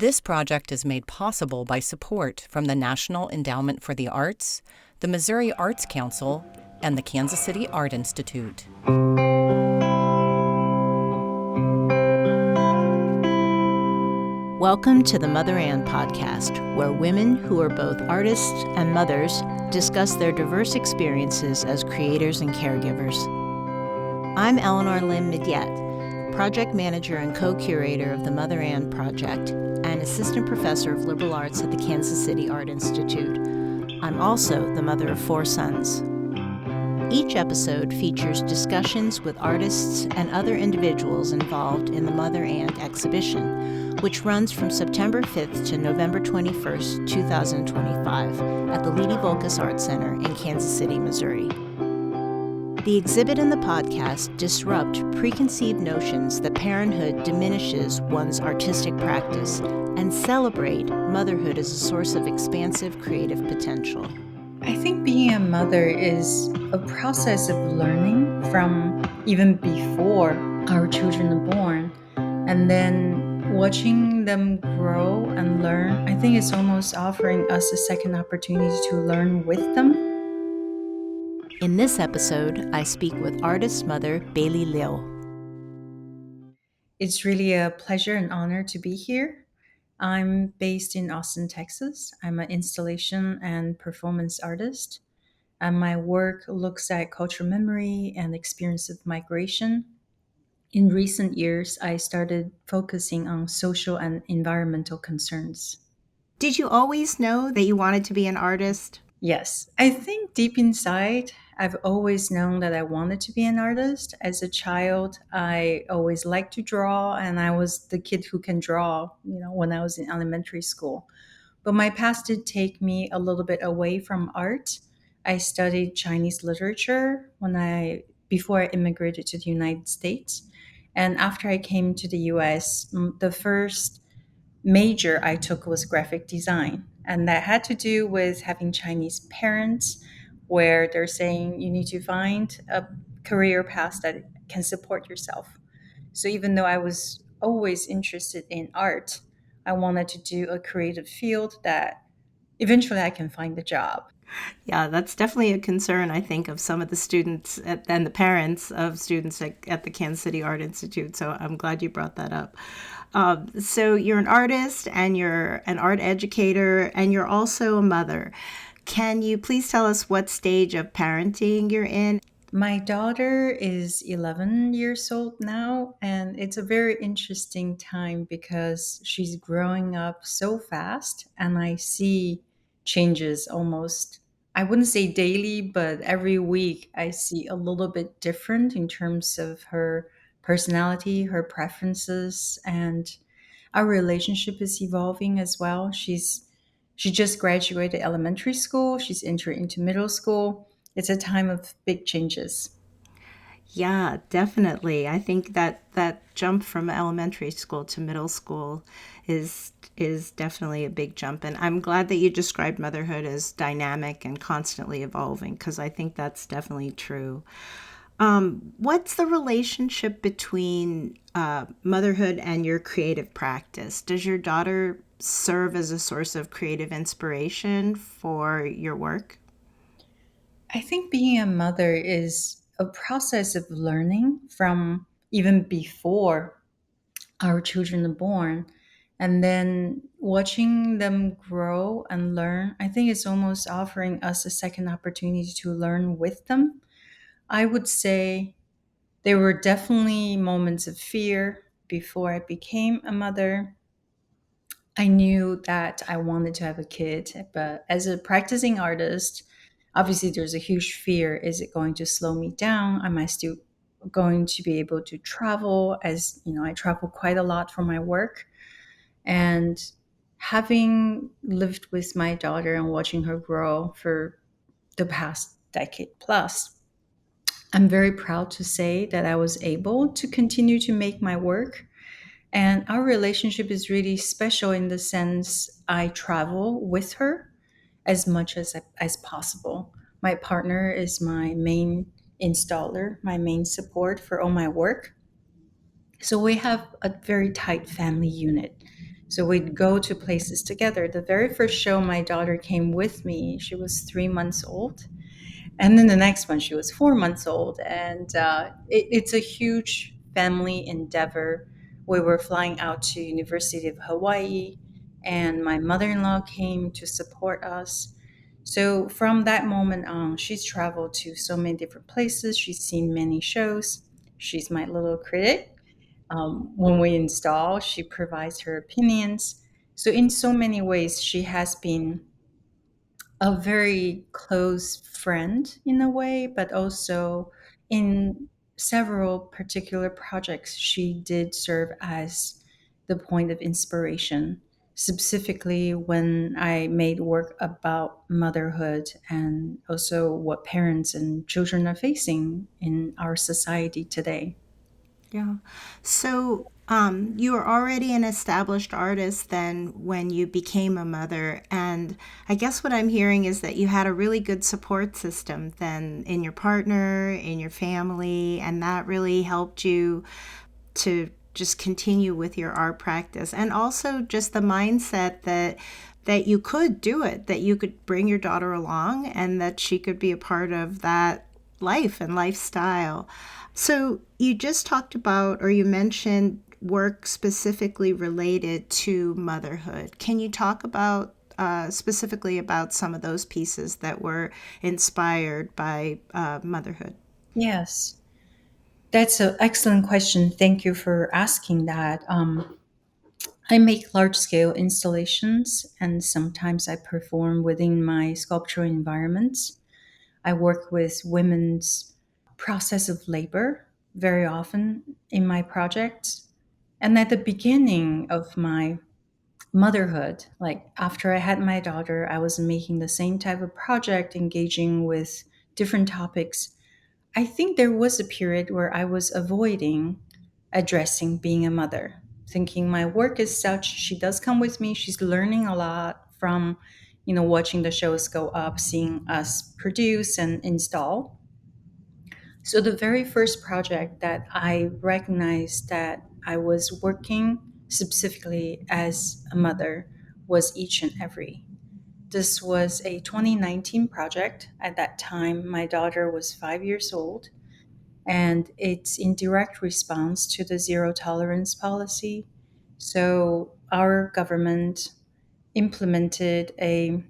This project is made possible by support from the National Endowment for the Arts, the Missouri Arts Council, and the Kansas City Art Institute. Welcome to the Mother Ann podcast, where women who are both artists and mothers discuss their diverse experiences as creators and caregivers. I'm Eleanor Lynn Midyett, project manager and co-curator of the Mother Ann Project and assistant professor of liberal arts at the Kansas City Art Institute. I'm also the mother of 4 sons. Each episode features discussions with artists and other individuals involved in the Mother Ann exhibition, which runs from September 5th to November 21st, 2025 at the Leedy-Voulkos Art Center in Kansas City, Missouri. The exhibit and the podcast disrupt preconceived notions that parenthood diminishes one's artistic practice and celebrate motherhood as a source of expansive creative potential. I think being a mother is a process of learning from even before our children are born, and then watching them grow and learn. I think it's almost offering us a second opportunity to learn with them. In this episode, I speak with artist mother Bailey Liil. It's really a pleasure and honor to be here. I'm based in Austin, Texas. I'm an installation and performance artist. And my work looks at cultural memory and experience of migration. In recent years, I started focusing on social and environmental concerns. Did you always know that you wanted to be an artist? Yes, I think deep inside, I've always known that I wanted to be an artist. As a child, I always liked to draw, and I was the kid who can draw, when I was in elementary school. But my past did take me a little bit away from art. I studied Chinese literature before I immigrated to the United States. And after I came to the US, the first major I took was graphic design. And that had to do with having Chinese parents, where they're saying you need to find a career path that can support yourself. So even though I was always interested in art, I wanted to do a creative field that eventually I can find a job. Yeah, that's definitely a concern, I think, of some of the students and the parents of students at the Kansas City Art Institute. So I'm glad you brought that up. So you're an artist and you're an art educator and you're also a mother. Can you please tell us what stage of parenting you're in? My daughter is 11 years old now, and it's a very interesting time because she's growing up so fast, and I see changes almost, I wouldn't say daily, but every week I see a little bit different in terms of her personality, her preferences, and our relationship is evolving as well. She just graduated elementary school, she's entering into middle school. It's a time of big changes. Yeah, definitely. I think that jump from elementary school to middle school is definitely a big jump. And I'm glad that you described motherhood as dynamic and constantly evolving, because I think that's definitely true. What's the relationship between motherhood and your creative practice? Does your daughter serve as a source of creative inspiration for your work? I think being a mother is a process of learning from even before our children are born. And then watching them grow and learn, I think it's almost offering us a second opportunity to learn with them. I would say there were definitely moments of fear before I became a mother. I knew that I wanted to have a kid, but as a practicing artist, obviously there's a huge fear. Is it going to slow me down? Am I still going to be able to travel? As you know, I travel quite a lot for my work. And having lived with my daughter and watching her grow for the past decade plus, I'm very proud to say that I was able to continue to make my work, and our relationship is really special in the sense I travel with her as much as possible. My partner is my main installer, my main support for all my work. So we have a very tight family unit. So we'd go to places together. The very first show, my daughter came with me. She was 3 months old. And then the next one, she was 4 months old. And it's a huge family endeavor. We were flying out to University of Hawaii, and my mother-in-law came to support us. So from that moment on, she's traveled to so many different places. She's seen many shows. She's my little critic. When we install, she provides her opinions. So in so many ways, she has been a very close friend in a way, but also in several particular projects, she did serve as the point of inspiration, specifically when I made work about motherhood and also what parents and children are facing in our society today. Yeah. So, you were already an established artist then when you became a mother. And I guess what I'm hearing is that you had a really good support system then in your partner, in your family, and that really helped you to just continue with your art practice. And also just the mindset that you could do it, that you could bring your daughter along and that she could be a part of that life and lifestyle. So you just talked about, or you mentioned work specifically related to motherhood. Can you talk about specifically about some of those pieces that were inspired by motherhood? Yes, that's an excellent question. Thank you for asking that. I make large scale installations and sometimes I perform within my sculptural environments. I work with women's process of labor very often in my projects. And at the beginning of my motherhood, like after I had my daughter, I was making the same type of project, engaging with different topics. I think there was a period where I was avoiding addressing being a mother, thinking my work is such, she does come with me, she's learning a lot from, watching the shows go up, seeing us produce and install. So the very first project that I recognized that I was working specifically as a mother was Each and Every. This was a 2019 project. At that time, my daughter was 5 years old, and it's in direct response to the zero tolerance policy. So, our government implemented a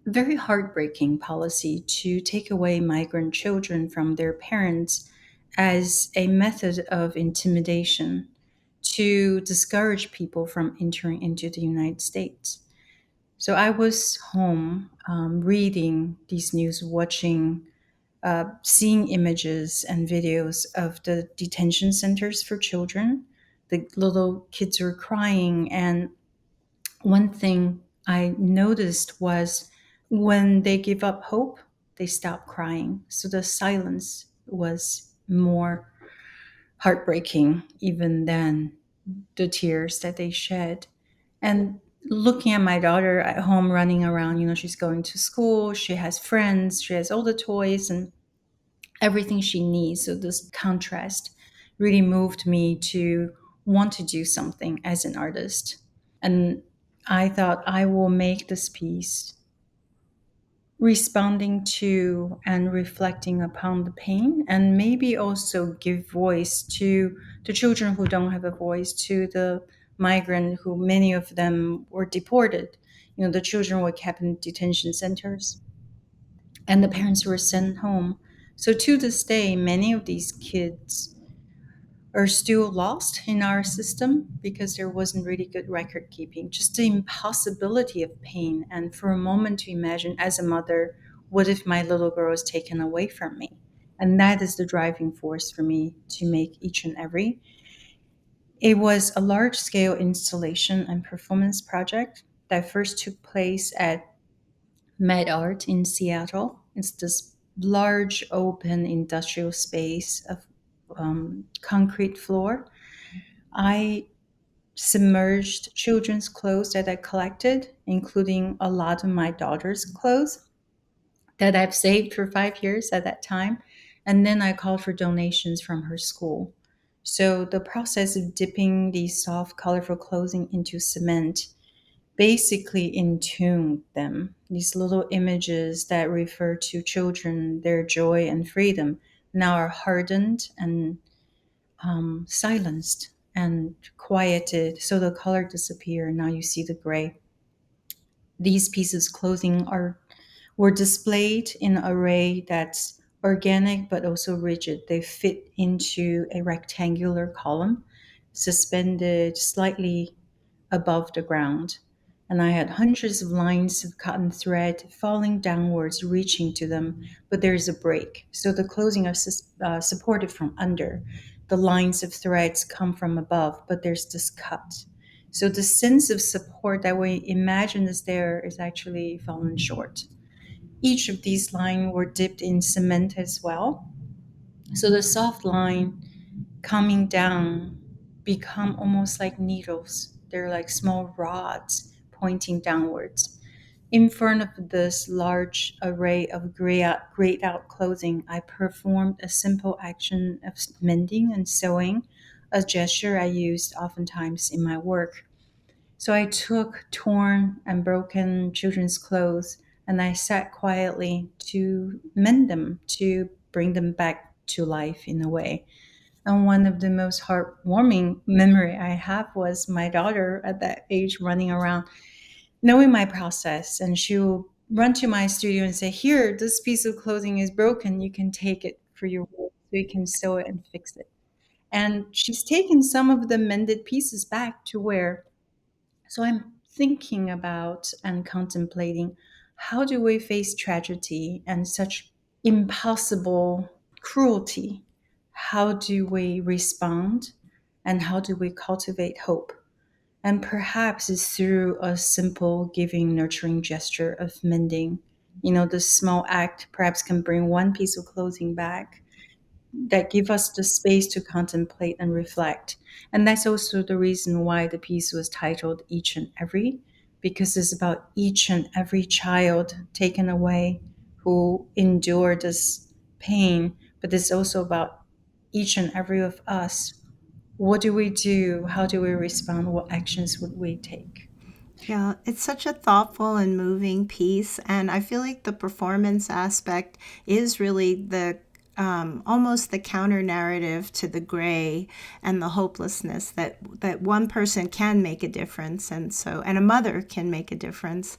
very heartbreaking policy to take away migrant children from their parents as a method of intimidation to discourage people from entering into the United States. So I was home reading these news, watching, seeing images and videos of the detention centers for children. The little kids were crying. And one thing I noticed was when they give up hope, they stop crying. So the silence was more heartbreaking even than the tears that they shed. And looking at my daughter at home running around, she's going to school, she has friends, she has all the toys and everything she needs. So this contrast really moved me to want to do something as an artist. And I thought I will make this piece responding to and reflecting upon the pain, and maybe also give voice to the children who don't have a voice, to the migrant who many of them were deported. The children were kept in detention centers and the parents were sent home. So to this day, many of these kids are still lost in our system because there wasn't really good record keeping. Just the impossibility of pain. And for a moment to imagine as a mother, what if my little girl is taken away from me? And that is the driving force for me to make Each and Every. It was a large scale installation and performance project that first took place at Med Art in Seattle. It's this large open industrial space of concrete floor. I submerged children's clothes that I collected, including a lot of my daughter's clothes that I've saved for 5 years at that time. And then I called for donations from her school. So the process of dipping these soft, colorful clothing into cement basically entombed them. These little images that refer to children, their joy and freedom, now are hardened and silenced and quieted. So the color disappear. Now you see the gray. These pieces of clothing are were displayed in an array that's organic but also rigid. They fit into a rectangular column, suspended slightly above the ground. And I had hundreds of lines of cotton thread falling downwards, reaching to them, but there's a break. So the clothing are supported from under. The lines of threads come from above, but there's this cut. So the sense of support that we imagine is there is actually fallen short. Each of these lines were dipped in cement as well. So the soft line coming down become almost like needles. They're like small rods pointing downwards. In front of this large array of grayed out clothing, I performed a simple action of mending and sewing, a gesture I used oftentimes in my work. So I took torn and broken children's clothes and I sat quietly to mend them, to bring them back to life in a way. And one of the most heartwarming memory I have was my daughter at that age running around, knowing my process, and she will run to my studio and say, "Here, this piece of clothing is broken. You can take it for your work, so you can sew it and fix it." And she's taken some of the mended pieces back to wear. So I'm thinking about and contemplating, how do we face tragedy and such impossible cruelty? How do we respond? And how do we cultivate hope? And perhaps it's through a simple, giving, nurturing gesture of mending. You know, this small act perhaps can bring one piece of clothing back that give us the space to contemplate and reflect. And that's also the reason why the piece was titled Each and Every, because it's about each and every child taken away who endured this pain, but it's also about each and every of us. What do we do? How do we respond? What actions would we take? Yeah, it's such a thoughtful and moving piece, and I feel like the performance aspect is really the almost the counter narrative to the gray and the hopelessness that one person can make a difference, and a mother can make a difference.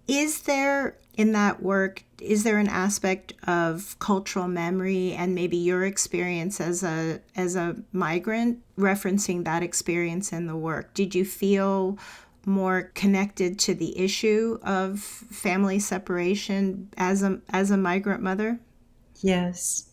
Is there in that work, is there an aspect of cultural memory and maybe your experience as a migrant, referencing that experience in the work? Did you feel more connected to the issue of family separation as a migrant mother? Yes.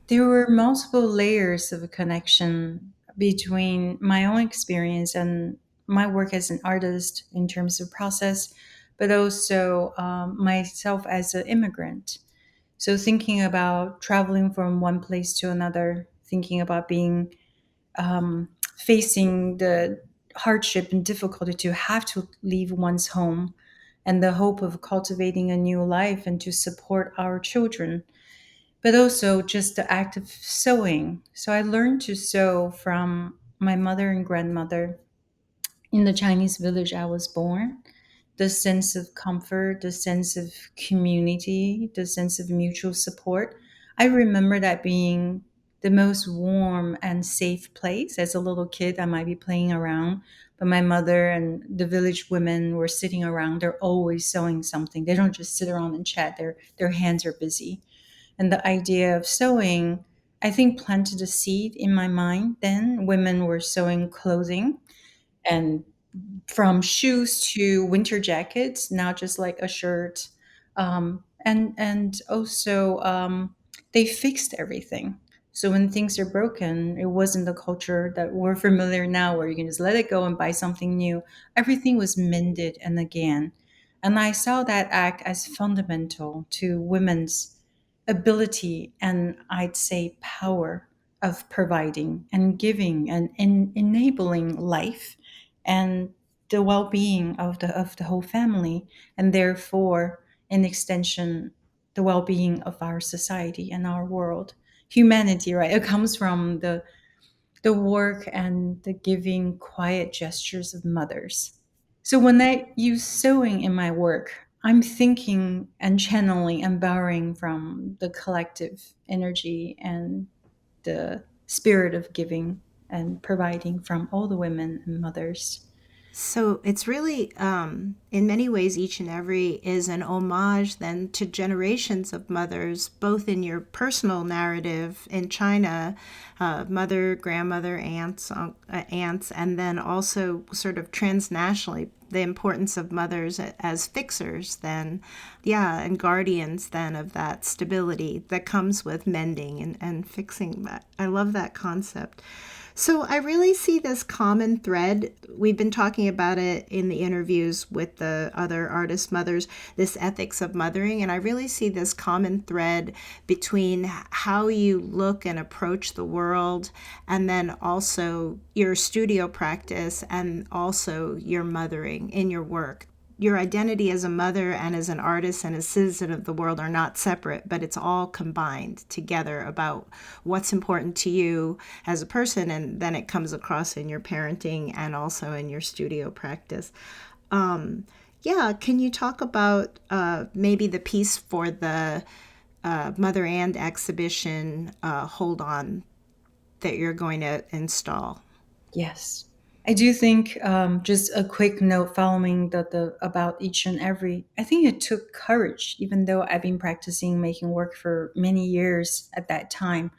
There were multiple layers of connection between my own experience and my work as an artist in terms of process, but also myself as an immigrant. So, thinking about traveling from one place to another, thinking about being facing the hardship and difficulty to have to leave one's home, and the hope of cultivating a new life and to support our children, but also just the act of sewing. So I learned to sew from my mother and grandmother in the Chinese village I was born. The sense of comfort, the sense of community, the sense of mutual support. I remember that being the most warm and safe place. As a little kid, I might be playing around, but my mother and the village women were sitting around. They're always sewing something. They don't just sit around and chat. Their hands are busy. And the idea of sewing, I think, planted a seed in my mind. Then women were sewing clothing, and from shoes to winter jackets, not just like a shirt. And also they fixed everything. So when things are broken, it wasn't the culture that we're familiar now, where you can just let it go and buy something new. Everything was mended and again. And I saw that act as fundamental to women's ability and, I'd say, power of providing and giving and enabling life and the well-being of the whole family, and therefore in extension the well-being of our society and our world, humanity, right? It comes from the the work and the giving quiet gestures of mothers. So when I use sewing in my work, I'm thinking and channeling and borrowing from the collective energy and the spirit of giving and providing from all the women and mothers. So it's really, in many ways, each and every is an homage then to generations of mothers, both in your personal narrative in China, mother, grandmother, aunts, and then also sort of transnationally, the importance of mothers as fixers then, yeah, and guardians then of that stability that comes with mending and fixing that. I love that concept. So I really see this common thread. We've been talking about it in the interviews with the other artist mothers, this ethics of mothering. And I really see this common thread between how you look and approach the world, and then also your studio practice, and also your mothering in your work. Your identity as a mother and as an artist and a citizen of the world are not separate, but it's all combined together about what's important to you as a person, and then it comes across in your parenting and also in your studio practice. Yeah, can you talk about maybe the piece for the Mother and exhibition, Hold On, that you're going to install? Yes. I do think just a quick note following the about each and every. I think it took courage, even though I've been practicing making work for many years at that time.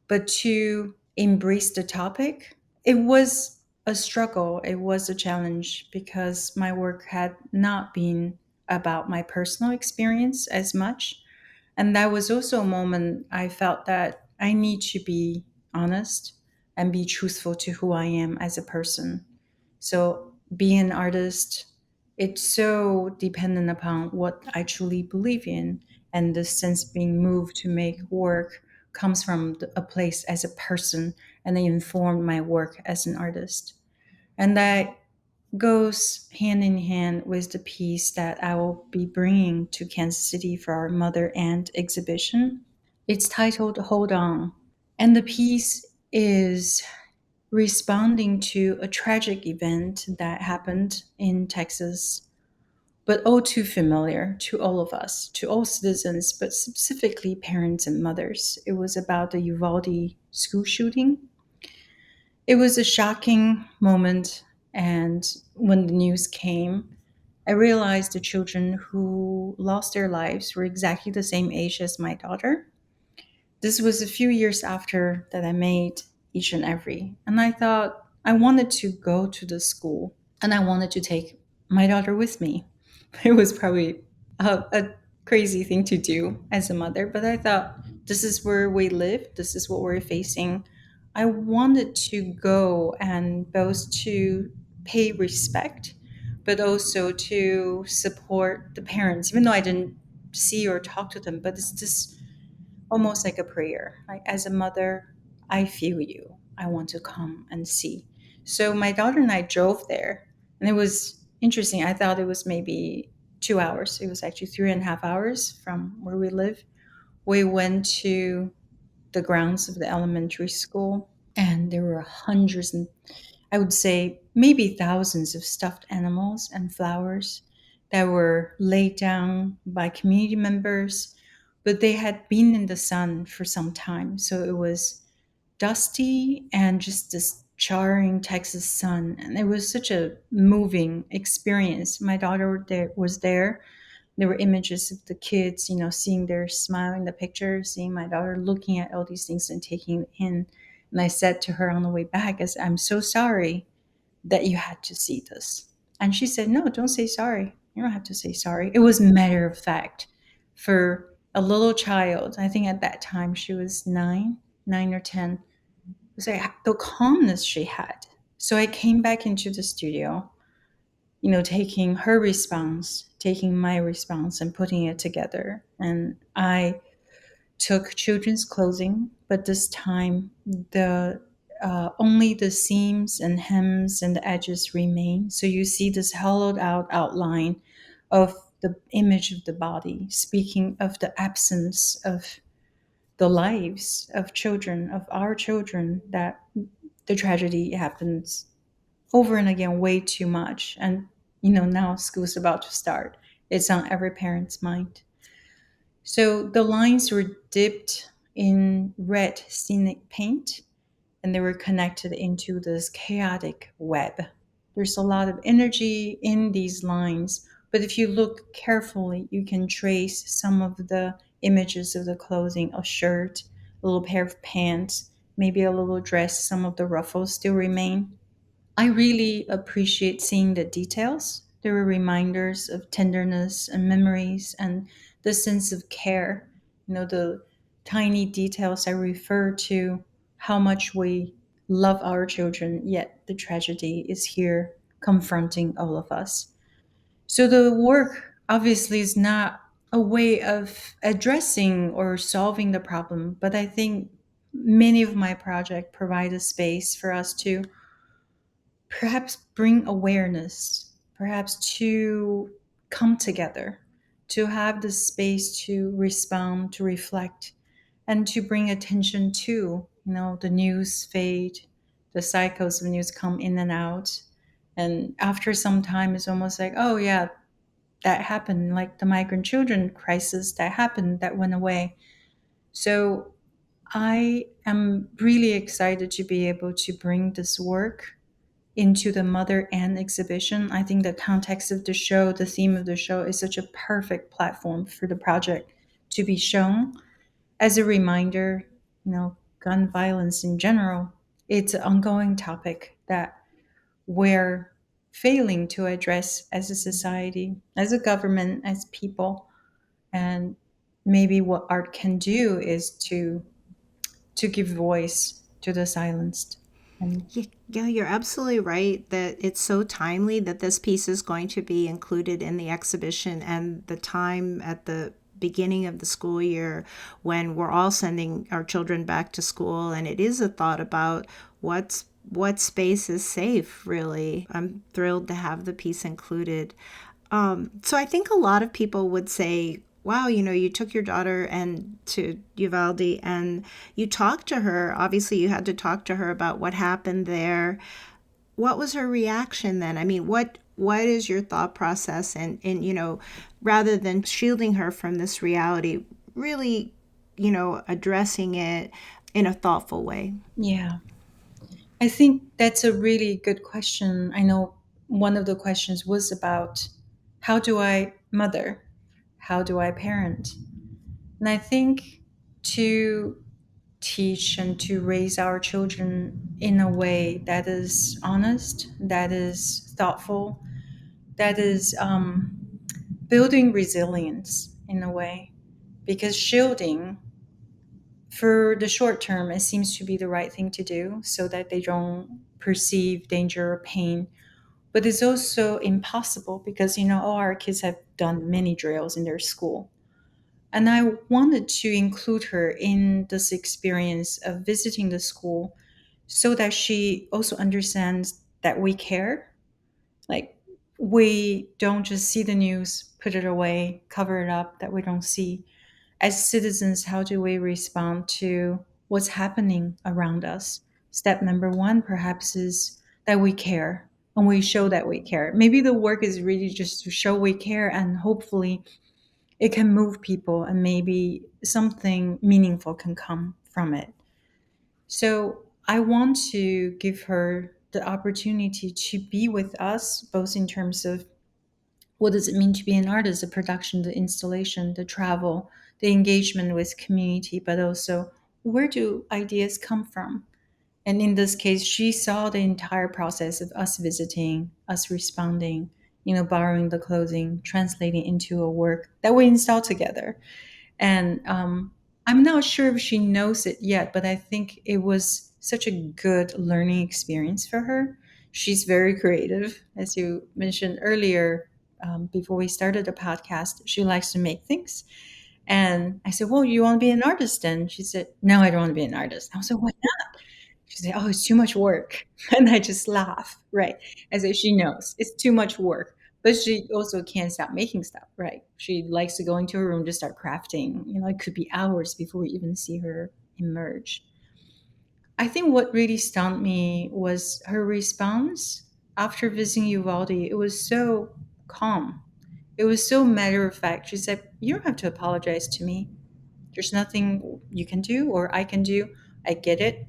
But to embrace the topic, it was a struggle. It was a challenge because my work had not been about my personal experience as much. And that was also a moment I felt that I need to be honest and be truthful to who I am as a person. So, being an artist, it's so dependent upon what I truly believe in. And the sense being moved to make work comes from a place as a person, and they informed my work as an artist. And that goes hand in hand with the piece that I will be bringing to Kansas City for our Mother and exhibition. It's titled Hold On. And the piece is responding to a tragic event that happened in Texas, but all too familiar to all of us, to all citizens, but specifically parents and mothers. It was about the Uvalde school shooting. It was a shocking moment, and when the news came, I realized the children who lost their lives were exactly the same age as my daughter. This was a few years after that I made each and every, and I thought I wanted to go to the school and I wanted to take my daughter with me. It was probably a crazy thing to do as a mother, but I thought this is where we live, this is what we're facing. I wanted to go and both to pay respect, but also to support the parents, even though I didn't see or talk to them. But it's just almost like a prayer. Like, as a mother, I feel you. I want to come and see. So my daughter and I drove there, and it was interesting. I thought it was maybe 2 hours. It was actually 3.5 hours from where we live. We went to the grounds of the elementary school, and there were hundreds and I would say maybe thousands of stuffed animals and flowers that were laid down by community members, but they had been in the sun for some time. So it was dusty and just this charring Texas sun. And it was such a moving experience. My daughter was there. There were images of the kids, seeing their smile in the picture, seeing my daughter looking at all these things and taking it in. And I said to her on the way back, I'm so sorry that you had to see this. And she said, no, don't say sorry. You don't have to say sorry. It was matter of fact for a little child. I think at that time she was 9 or 10. It was like the calmness she had. So I came back into the studio, taking her response, taking my response, and putting it together. And I took children's clothing, but this time the only the seams and hems and the edges remain. So you see this hollowed out outline of the image of the body, speaking of the absence of the lives of children, of our children that the tragedy happens over and again way too much. And, now school's about to start. It's on every parent's mind. So the lines were dipped in red scenic paint and they were connected into this chaotic web. There's a lot of energy in these lines, but if you look carefully, you can trace some of the images of the clothing, a shirt, a little pair of pants, maybe a little dress, some of the ruffles still remain. I really appreciate seeing the details. There were reminders of tenderness and memories and the sense of care. The tiny details I refer to how much we love our children, yet the tragedy is here confronting all of us. So the work obviously is not a way of addressing or solving the problem, but I think many of my projects provide a space for us to perhaps bring awareness, perhaps to come together, to have the space to respond, to reflect, and to bring attention to, the news fade, the cycles of news come in and out. And after some time, it's almost like, oh, yeah, that happened, like the migrant children crisis that happened, that went away. So I am really excited to be able to bring this work into the Mother Ann exhibition. I think the context of the show, the theme of the show, is such a perfect platform for the project to be shown as a reminder, gun violence in general. It's an ongoing topic that we're failing to address as a society, as a government, as people. And maybe what art can do is to give voice to the silenced. And Yeah, you're absolutely right that it's so timely that this piece is going to be included in the exhibition, and the time at the beginning of the school year when we're all sending our children back to school, and it is a thought about what space is safe, really. I'm thrilled to have the piece included. So I think a lot of people would say, wow, you took your daughter and to Uvalde and you talked to her. Obviously, you had to talk to her about what happened there. What was her reaction then? I mean, what is your thought process? And rather than shielding her from this reality, really, addressing it in a thoughtful way. yeah, I think that's a really good question. I know one of the questions was about how do I mother? How do I parent? And I think to teach and to raise our children in a way that is honest, that is thoughtful, that is building resilience in a way. Because shielding, for the short term, it seems to be the right thing to do so that they don't perceive danger or pain. But it's also impossible because, all our kids have done many drills in their school. And I wanted to include her in this experience of visiting the school so that she also understands that we care. Like, we don't just see the news, put it away, cover it up, that we don't see. As citizens, how do we respond to what's happening around us? Step number one, perhaps, is that we care and we show that we care. Maybe the work is really just to show we care, and hopefully it can move people and maybe something meaningful can come from it. So I want to give her the opportunity to be with us, both in terms of what does it mean to be an artist, the production, the installation, the travel, the engagement with community, but also where do ideas come from? And in this case, she saw the entire process of us visiting, us responding, borrowing the clothing, translating into a work that we install together. And I'm not sure if she knows it yet, but I think it was such a good learning experience for her. She's very creative, as you mentioned earlier. Before we started the podcast, she likes to make things. And I said, well, you want to be an artist then? She said, no, I don't want to be an artist. I was like, why not? She said, oh, it's too much work. And I just laugh, right? I said, she knows it's too much work, but she also can't stop making stuff, right? She likes to go into her room to start crafting. It could be hours before we even see her emerge. I think what really stunned me was her response after visiting Uvalde. It was so calm. It was so matter of fact. She said, "You don't have to apologize to me. There's nothing you can do or I can do. I get it."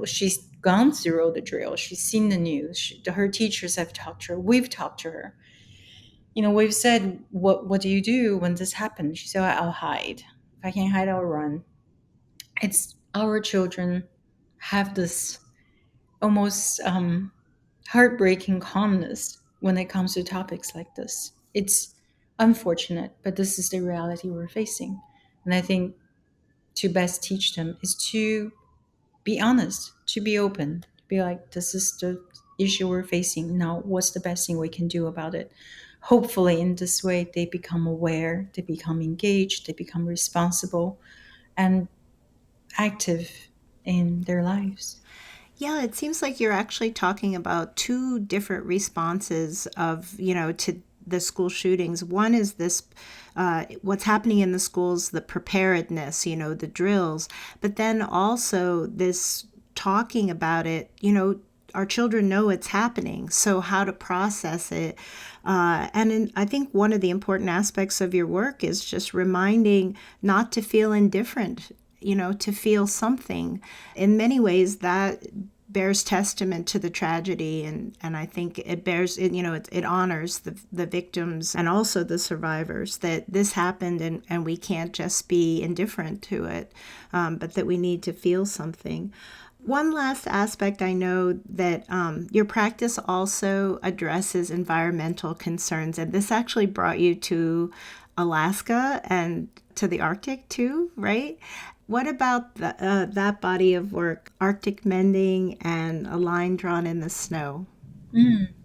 She's gone through all the drill. She's seen the news. Her teachers have talked to her. We've talked to her. We've said, what do you do when this happens? She said, "I'll hide. If I can't hide, I'll run." It's our children have this almost heartbreaking calmness when it comes to topics like this. It's unfortunate, but this is the reality we're facing. And I think to best teach them is to be honest, to be open, to be like, this is the issue we're facing. Now, what's the best thing we can do about it? Hopefully, in this way, they become aware, they become engaged, they become responsible and active in their lives. Yeah, it seems like you're actually talking about two different responses of, to the school shootings. One is this, what's happening in the schools, the preparedness, the drills, but then also this talking about it, our children know it's happening, so how to process it. I think one of the important aspects of your work is just reminding not to feel indifferent, to feel something. In many ways, that bears testament to the tragedy, and I think it bears it, it honors the victims and also the survivors, that this happened, and we can't just be indifferent to it, but that we need to feel something. One last aspect, I know that your practice also addresses environmental concerns, and this actually brought you to Alaska and to the Arctic too, right? What about that body of work, Arctic Mending and A Line Drawn in the Snow?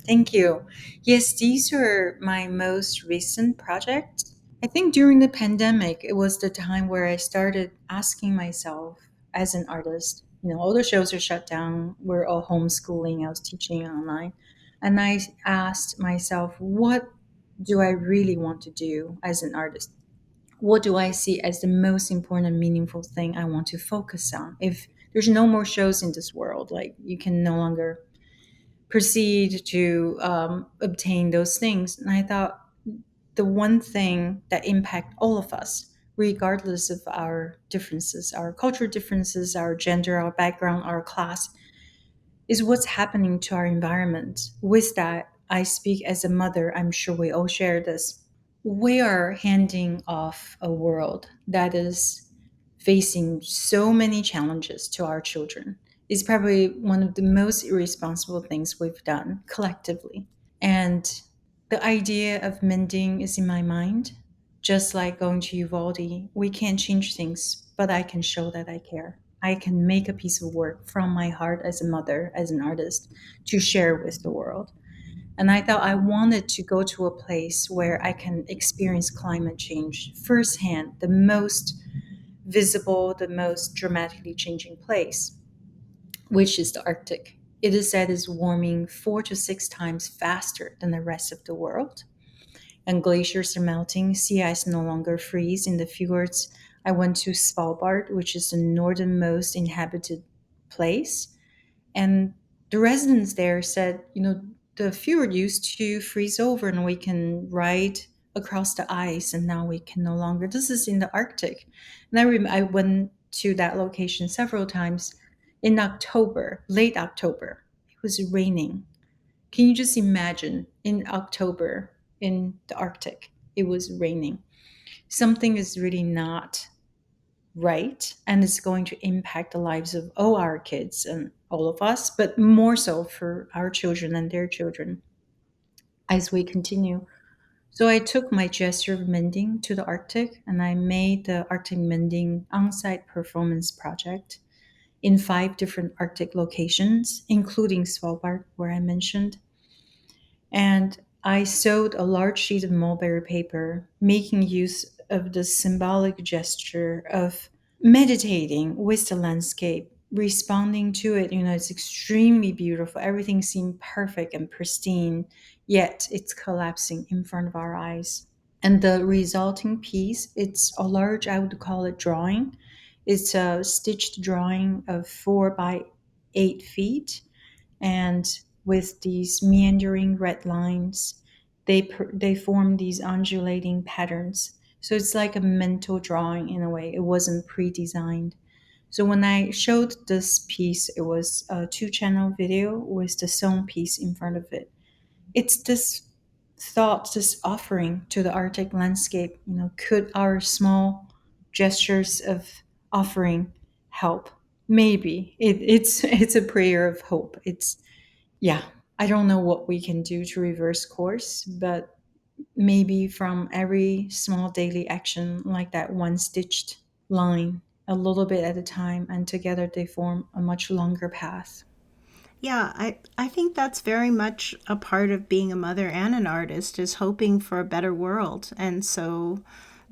Thank you. Yes, these are my most recent projects. I think during the pandemic, it was the time where I started asking myself as an artist, all the shows are shut down. We're all homeschooling. I was teaching online. And I asked myself, what do I really want to do as an artist? What do I see as the most important and meaningful thing I want to focus on? If there's no more shows in this world, like you can no longer proceed to obtain those things. And I thought the one thing that impact all of us, regardless of our differences, our cultural differences, our gender, our background, our class, is what's happening to our environment. With that, I speak as a mother. I'm sure we all share this. We are handing off a world that is facing so many challenges to our children. It's probably one of the most irresponsible things we've done collectively. And the idea of mending is in my mind, just like going to Uvalde. We can't change things, but I can show that I care. I can make a piece of work from my heart as a mother, as an artist, to share with the world. And I thought I wanted to go to a place where I can experience climate change firsthand, the most visible, the most dramatically changing place, which is the Arctic. It is said is warming 4 to 6 times faster than the rest of the world. And glaciers are melting, sea ice no longer freeze in the fjords. I went to Svalbard, which is the northernmost inhabited place, and the residents there said, the fjord used to freeze over and we can ride across the ice, and now we can no longer. This is in the Arctic. And I went to that location several times in October, late October. It was raining. Can you just imagine in October in the Arctic, it was raining? Something is really not right, and it's going to impact the lives of all our kids and all of us, but more so for our children and their children as we continue. So I took my gesture of mending to the Arctic, and I made the Arctic Mending on-site performance project in 5 different Arctic locations, including Svalbard, where I mentioned. And I sewed a large sheet of mulberry paper, making use of the symbolic gesture of meditating with the landscape, responding to it. It's extremely beautiful. Everything seemed perfect and pristine, yet it's collapsing in front of our eyes. And the resulting piece, it's a large, I would call it drawing. It's a stitched drawing of 4 by 8 feet, and with these meandering red lines, they form these undulating patterns. So it's like a mental drawing in a way. It wasn't pre-designed. So when I showed this piece, it was a two-channel video with the sewn piece in front of it. It's this thought, this offering to the Arctic landscape. Could our small gestures of offering help? Maybe it's a prayer of hope. It's yeah. I don't know what we can do to reverse course, but maybe from every small daily action, like that one stitched line, a little bit at a time, and together they form a much longer path. Yeah, I think that's very much a part of being a mother and an artist is hoping for a better world. And so,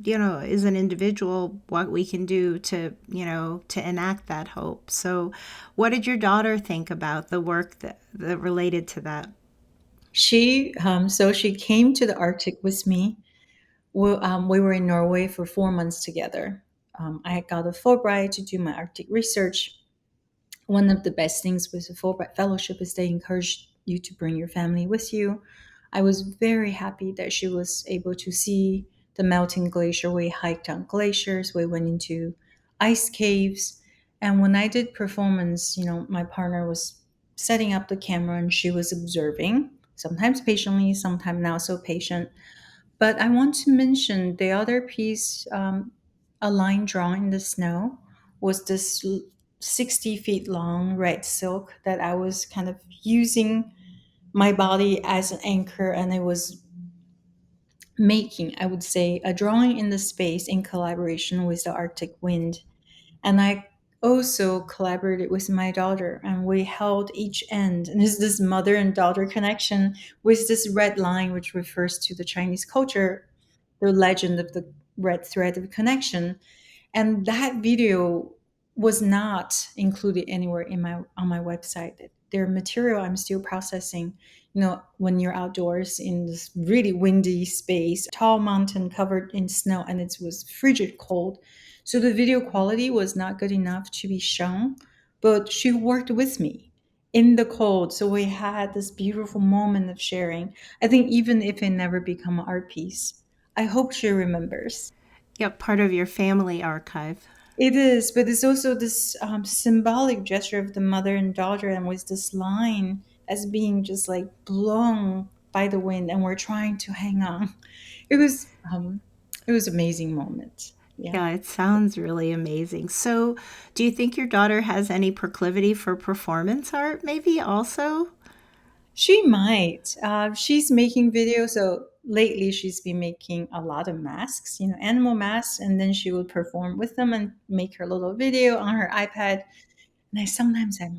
as an individual, what we can do to enact that hope. So, what did your daughter think about the work that related to that? So she came to the Arctic with me. We were in Norway for 4 months together. I got a Fulbright to do my Arctic research. One of the best things with the Fulbright Fellowship is they encourage you to bring your family with you. I was very happy that she was able to see the melting glacier. We hiked on glaciers, we went into ice caves. And when I did performance, my partner was setting up the camera and she was observing, sometimes patiently, sometimes not so patient. But I want to mention the other piece, a line drawn in the snow, was this 60 feet long red silk that I was kind of using my body as an anchor, and it was making, I would say, a drawing in the space in collaboration with the Arctic wind. And I also collaborated with my daughter, and we held each end. And there's this mother and daughter connection with this red line, which refers to the Chinese culture, the legend of the red thread of connection. And that video was not included anywhere in my on my website. Their material I'm still processing. When you're outdoors in this really windy space, tall mountain covered in snow, and it was frigid cold, so the video quality was not good enough to be shown. But she worked with me in the cold, so we had this beautiful moment of sharing. I think even if it never become an art piece, I hope she remembers. Yep, part of your family archive. It is, but it's also this symbolic gesture of the mother and daughter, and with this line as being just like blown by the wind, and we're trying to hang on. It was, it was amazing moment. Yeah, Yeah, it sounds really amazing. So, do you think your daughter has any proclivity for performance art, maybe also? she might. She's making videos, so lately she's been making a lot of masks, animal masks, and then she would perform with them and make her little video on her iPad. And I sometimes say,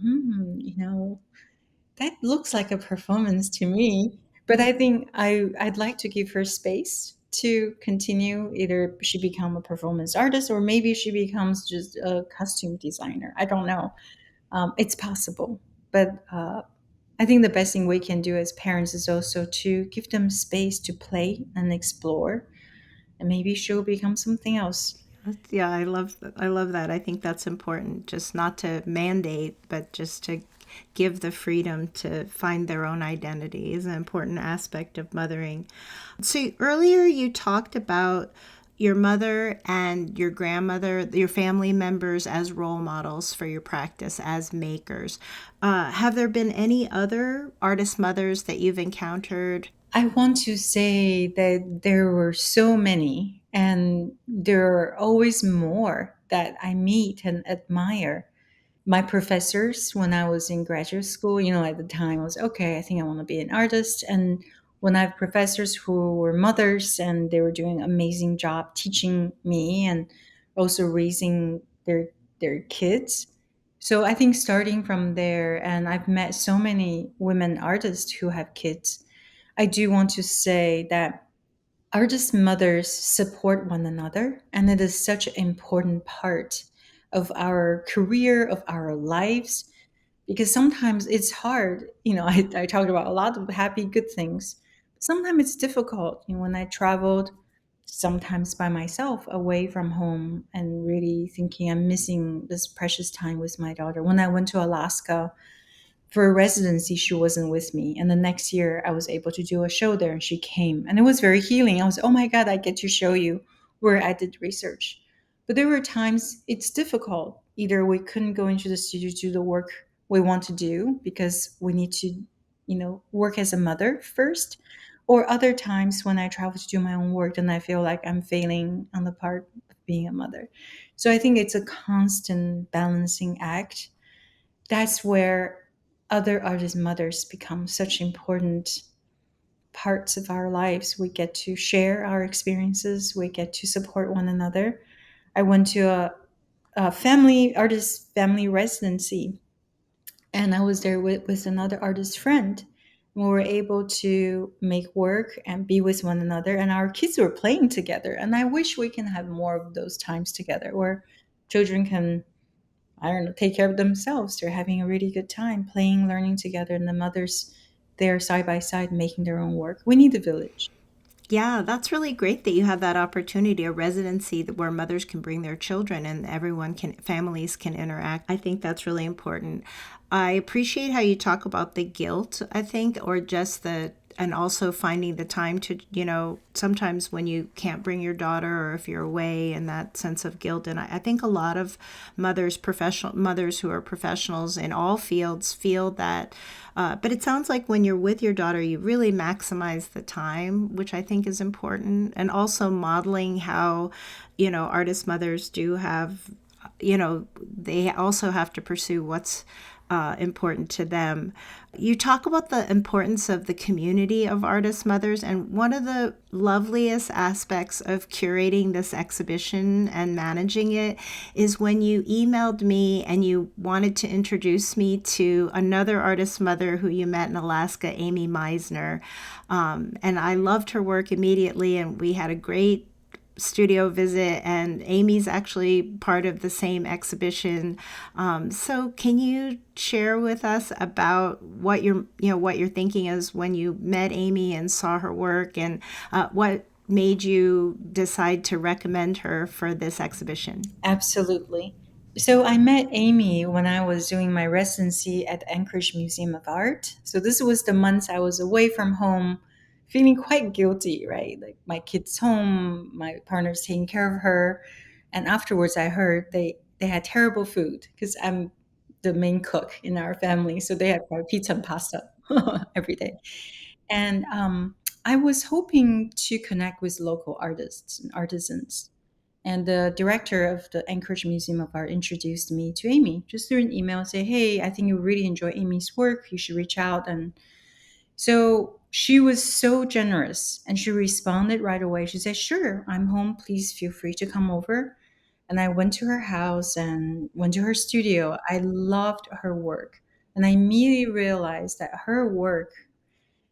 that looks like a performance to me. But I think I'd like to give her space to continue. Either she become a performance artist or maybe she becomes just a costume designer. I don't know. It's possible. But I think the best thing we can do as parents is also to give them space to play and explore. And maybe she'll become something else. Yeah, I love that. I think that's important, just not to mandate, but just to give the freedom to find their own identity is an important aspect of mothering. So earlier you talked about your mother and your grandmother, your family members as role models for your practice as makers. Have there been any other artist mothers that you've encountered? I want to say that there were so many, and there are always more that I meet and admire. My professors, when I was in graduate school, at the time, I was okay, I think I want to be an artist. And when I have professors who were mothers and they were doing an amazing job teaching me and also raising their kids. So I think starting from there, and I've met so many women artists who have kids. I do want to say that artist mothers support one another, and it is such an important part of our career, of our lives, because sometimes it's hard. I talked about a lot of happy, good things. Sometimes it's difficult. When I traveled sometimes by myself away from home and really thinking I'm missing this precious time with my daughter. When I went to Alaska for a residency, she wasn't with me. And the next year, I was able to do a show there, and she came. And it was very healing. I was, oh my God, I get to show you where I did research. But there were times it's difficult. Either we couldn't go into the studio to do the work we want to do because we need to, work as a mother first. Or other times when I travel to do my own work, then I feel like I'm failing on the part of being a mother. So I think it's a constant balancing act. That's where other artist mothers become such important parts of our lives. We get to share our experiences, we get to support one another. I went to a family artist family residency, and I was there with another artist friend. We were able to make work and be with one another, and our kids were playing together. And I wish we can have more of those times together where children can, I don't know, take care of themselves. They're having a really good time playing, learning together, and the mothers there side by side making their own work. We need a village. Yeah, that's really great that you have that opportunity, a residency where mothers can bring their children and families can interact. I think that's really important. I appreciate how you talk about the guilt, I think, or just and also finding the time to, sometimes when you can't bring your daughter or if you're away, and that sense of guilt. And I think a lot of professional mothers who are professionals in all fields feel that. But it sounds like when you're with your daughter, you really maximize the time, which I think is important. And also modeling how, artist mothers do have, they also have to pursue what's important to them. You talk about the importance of the community of artist mothers, and one of the loveliest aspects of curating this exhibition and managing it is when you emailed me and you wanted to introduce me to another artist mother who you met in Alaska, Amy Meisner. And I loved her work immediately, and we had a great studio visit, and Amy's actually part of the same exhibition. So can you share with us about what your thinking is when you met Amy and saw her work, and what made you decide to recommend her for this exhibition? Absolutely. So I met Amy when I was doing my residency at the Anchorage Museum of Art. So this was the months I was away from home, feeling quite guilty, right? Like my kid's home, my partner's taking care of her. And afterwards I heard they had terrible food because I'm the main cook in our family. So they had pizza and pasta every day. And I was hoping to connect with local artists and artisans. And the director of the Anchorage Museum of Art introduced me to Amy just through an email, say, hey, I think you really enjoy Amy's work. You should reach out. And so she was so generous and she responded right away. She said, sure, I'm home. Please feel free to come over. And I went to her house and went to her studio. I loved her work. And I immediately realized that her work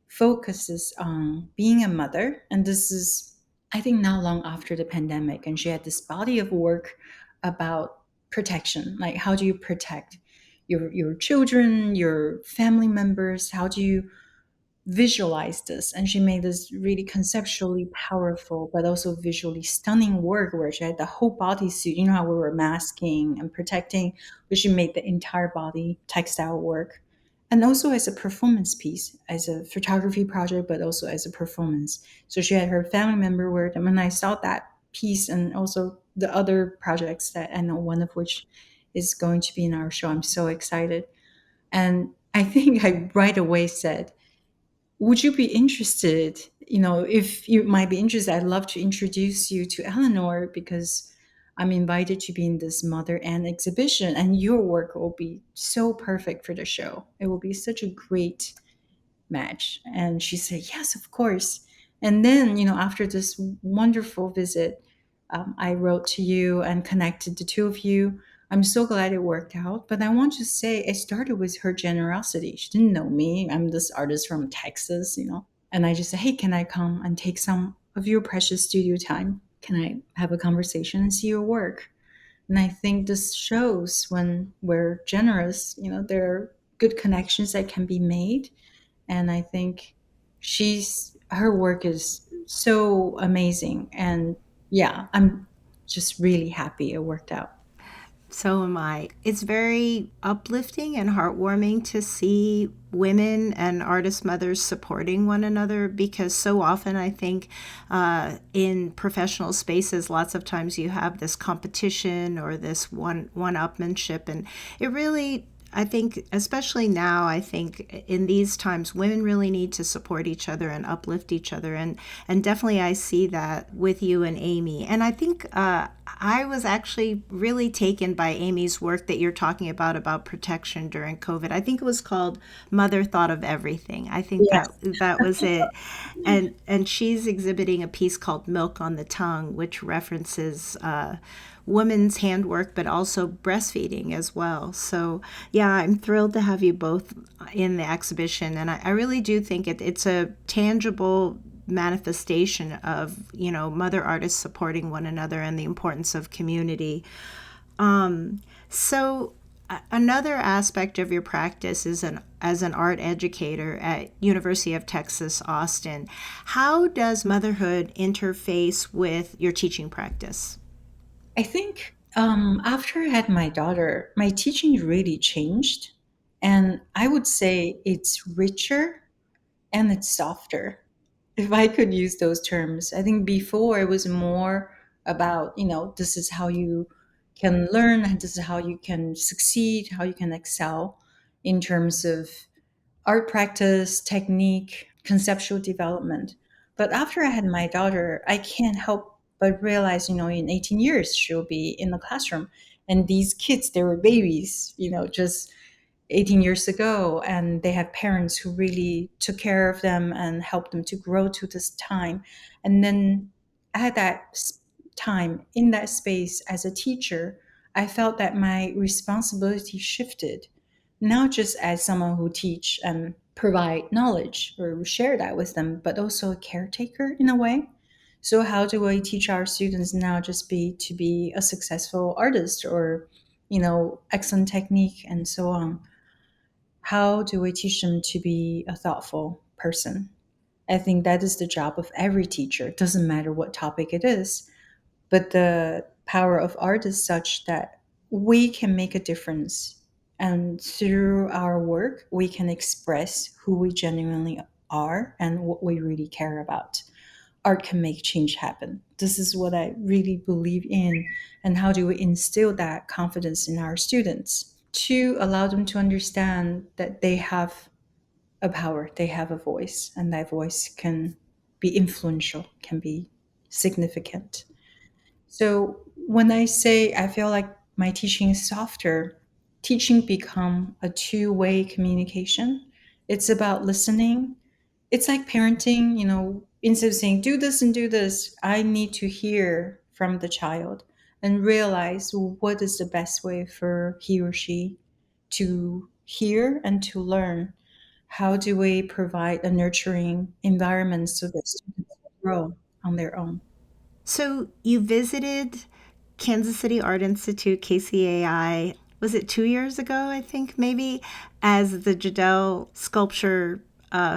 focuses on being a mother. And this is, I think, now long after the pandemic. And she had this body of work about protection. Like, how do you protect your children, your family members? How do you visualize this? And she made this really conceptually powerful but also visually stunning work where she had the whole bodysuit. You know how we were masking and protecting, but she made the entire body textile work. And also as a performance piece, as a photography project, but also as a performance. So she had her family member wear them. And I saw that piece and also the other projects that I know, one of which is going to be in our show. I'm so excited. And I think I right away said, would you be interested, if you might be interested, I'd love to introduce you to Eleanor because I'm invited to be in this Mother Ann exhibition, and your work will be so perfect for the show. It will be such a great match. And she said, yes, of course. And then, after this wonderful visit, I wrote to you and connected the two of you. I'm so glad it worked out. But I want to say it started with her generosity. She didn't know me. I'm this artist from Texas. And I just said, hey, can I come and take some of your precious studio time? Can I have a conversation and see your work? And I think this shows when we're generous, there are good connections that can be made. And I think her work is so amazing. And yeah, I'm just really happy it worked out. So am I. It's very uplifting and heartwarming to see women and artist mothers supporting one another, because so often I think in professional spaces, lots of times you have this competition or this one upmanship, and it really, I think, especially now, I think in these times, women really need to support each other and uplift each other. And definitely I see that with you and Amy. And I think I was actually really taken by Amy's work that you're talking about protection during COVID. I think it was called Mother Thought of Everything. I think that Yes. that was it. And she's exhibiting a piece called Milk on the Tongue, which references women's handwork, but also breastfeeding as well. So, yeah, I'm thrilled to have you both in the exhibition. And I really do think it's a tangible manifestation of, mother artists supporting one another and the importance of community. So, another aspect of your practice is as an art educator at University of Texas, Austin. How does motherhood interface with your teaching practice? I think after I had my daughter, my teaching really changed. And I would say it's richer and it's softer, if I could use those terms. I think before it was more about, this is how you can learn, and this is how you can succeed, how you can excel in terms of art practice, technique, conceptual development. But after I had my daughter, I can't help but realize, in 18 years, she'll be in the classroom. And these kids, they were babies, just 18 years ago, and they have parents who really took care of them and helped them to grow to this time. And then at that time, in that space as a teacher, I felt that my responsibility shifted, not just as someone who teach and provide knowledge or share that with them, but also a caretaker in a way. So how do I teach our students now just be a successful artist, or excellent technique and so on? How do we teach them to be a thoughtful person? I think that is the job of every teacher. It doesn't matter what topic it is, but the power of art is such that we can make a difference. And through our work, we can express who we genuinely are and what we really care about. Art can make change happen. This is what I really believe in. And how do we instill that confidence in our students to allow them to understand that they have a power, they have a voice, and that voice can be influential, can be significant. So when I say I feel like my teaching is softer, teaching become a two-way communication. It's about listening. It's like parenting, instead of saying do this and do this, I need to hear from the child and realize what is the best way for he or she to hear and to learn. How do we provide a nurturing environment so that students grow on their own? So you visited Kansas City Art Institute, KCAI, was it 2 years ago, I think, maybe, as the Jadell Sculpture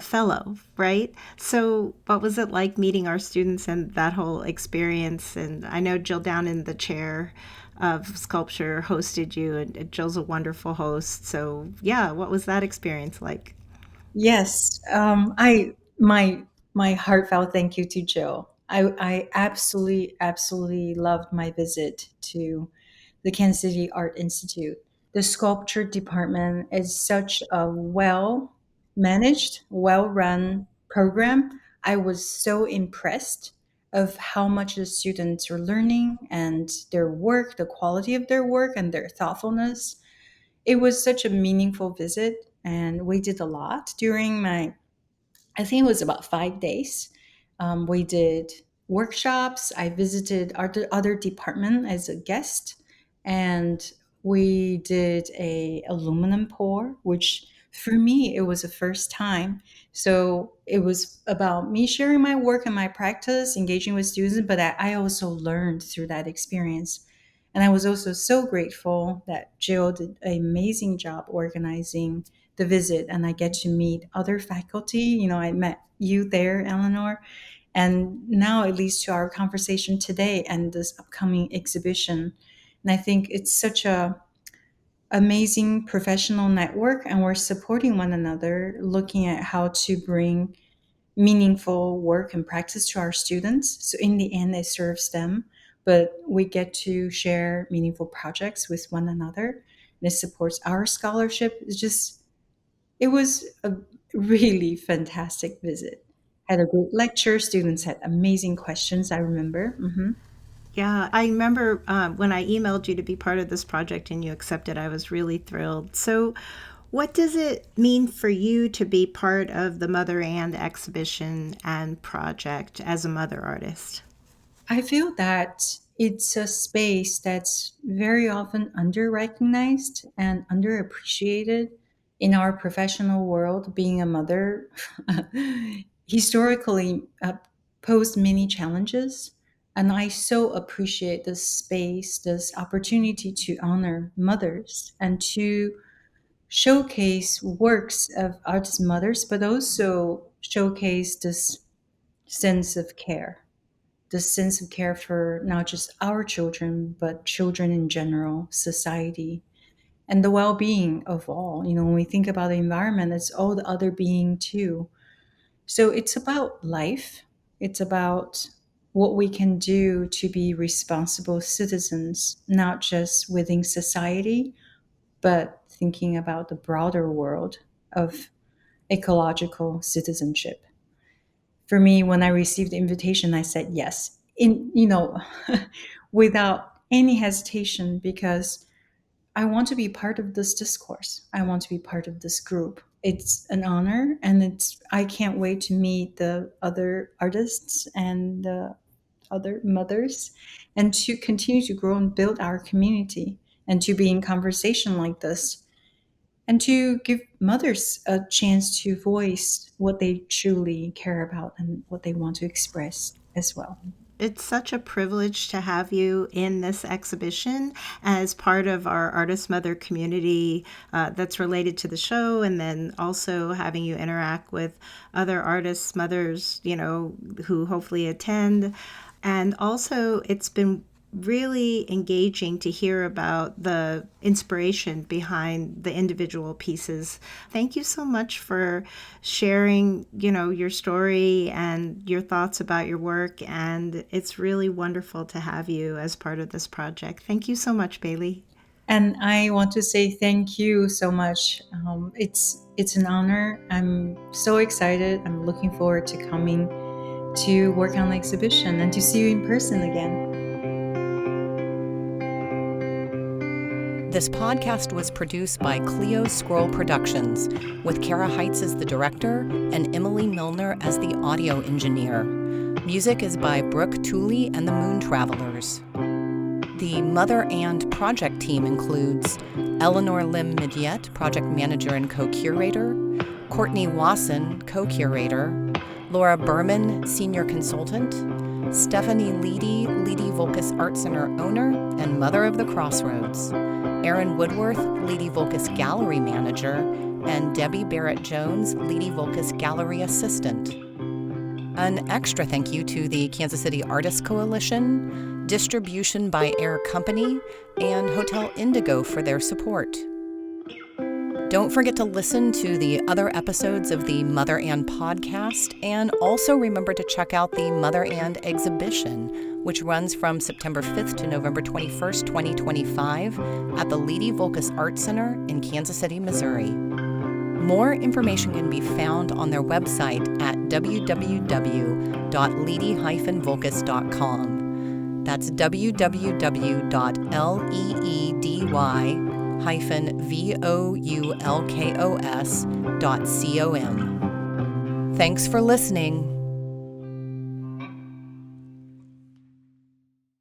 Fellow, right? So what was it like meeting our students and that whole experience? And I know Jill down in the chair of sculpture hosted you, and Jill's a wonderful host. So yeah, what was that experience like? Yes, I my heartfelt thank you to Jill. I absolutely loved my visit to the Kansas City Art Institute. The sculpture department is such a well managed, well run program. I was so impressed of how much the students are learning and their work, the quality of their work, and their thoughtfulness. It was such a meaningful visit, and we did a lot during my, I think it was about 5 days. We did workshops. I visited other department as a guest, and we did a aluminum pour, which for me it was the first time. So it was about me sharing my work and my practice, engaging with students, but I also learned through that experience. And I was also so grateful that Jill did an amazing job organizing the visit, and I get to meet other faculty. I met you there, Eleanor, And now it leads to our conversation today and this upcoming exhibition. And I think it's such a amazing professional network, and we're supporting one another, looking at how to bring meaningful work and practice to our students. So in the end, it serves them, but we get to share meaningful projects with one another. And it supports our scholarship. It was a really fantastic visit. Had a great lecture. Students had amazing questions, I remember. Yeah, I remember when I emailed you to be part of this project and you accepted, I was really thrilled. So, what does it mean for you to be part of the Mother and exhibition and project as a mother artist? I feel that it's a space that's very often under-recognized and underappreciated in our professional world. Being a mother historically posed many challenges, and I so appreciate this space, this opportunity to honor mothers and to showcase works of artist mothers, but also showcase sense of care this sense of care for not just our children, but children in general, society, and the well being of all. When we think about the environment, it's all the other being too. So it's about life, it's about what we can do to be responsible citizens, not just within society, but thinking about the broader world of ecological citizenship. For me, when I received the invitation, I said yes, without any hesitation, because I want to be part of this discourse. I want to be part of this group. It's an honor, and I can't wait to meet the other artists and the other mothers, and to continue to grow and build our community, and to be in conversation like this, and to give mothers a chance to voice what they truly care about and what they want to express as well. It's such a privilege to have you in this exhibition as part of our Artist Mother community that's related to the show, and then also having you interact with other artists, mothers, who hopefully attend. And also, it's been really engaging to hear about the inspiration behind the individual pieces. Thank you so much for sharing, your story and your thoughts about your work. And it's really wonderful to have you as part of this project. Thank you so much, Bailey. And I want to say thank you so much. It's an honor. I'm so excited. I'm looking forward to coming to work on the exhibition and to see you in person again. This podcast was produced by Cleo Scroll Productions, with Kara Heitz as the director and Emily Milner as the audio engineer. Music is by Brooke Tooley and the Moon Travelers. The Mother and project team includes Eleanor Lim Midyet, project manager and co-curator, Courtney Wasson, co-curator, Laura Berman, senior consultant, Stephanie Leedy-Voulkos Art Center owner and mother of the Crossroads, Erin Woodworth, Leedy-Voulkos Gallery Manager, and Debbie Barrett-Jones, Leedy-Voulkos Gallery Assistant. An extra thank you to the Kansas City Artists Coalition, Distribution by Air Company, and Hotel Indigo for their support. Don't forget to listen to the other episodes of the Mother and podcast, and also remember to check out the Mother and exhibition, which runs from September 5th to November 21st, 2025 at the Leedy-Voulkos Art Center in Kansas City, Missouri. More information can be found on their website at www.leedy-voulkos.com. That's www.leedy-voulkos.com. Thanks for listening.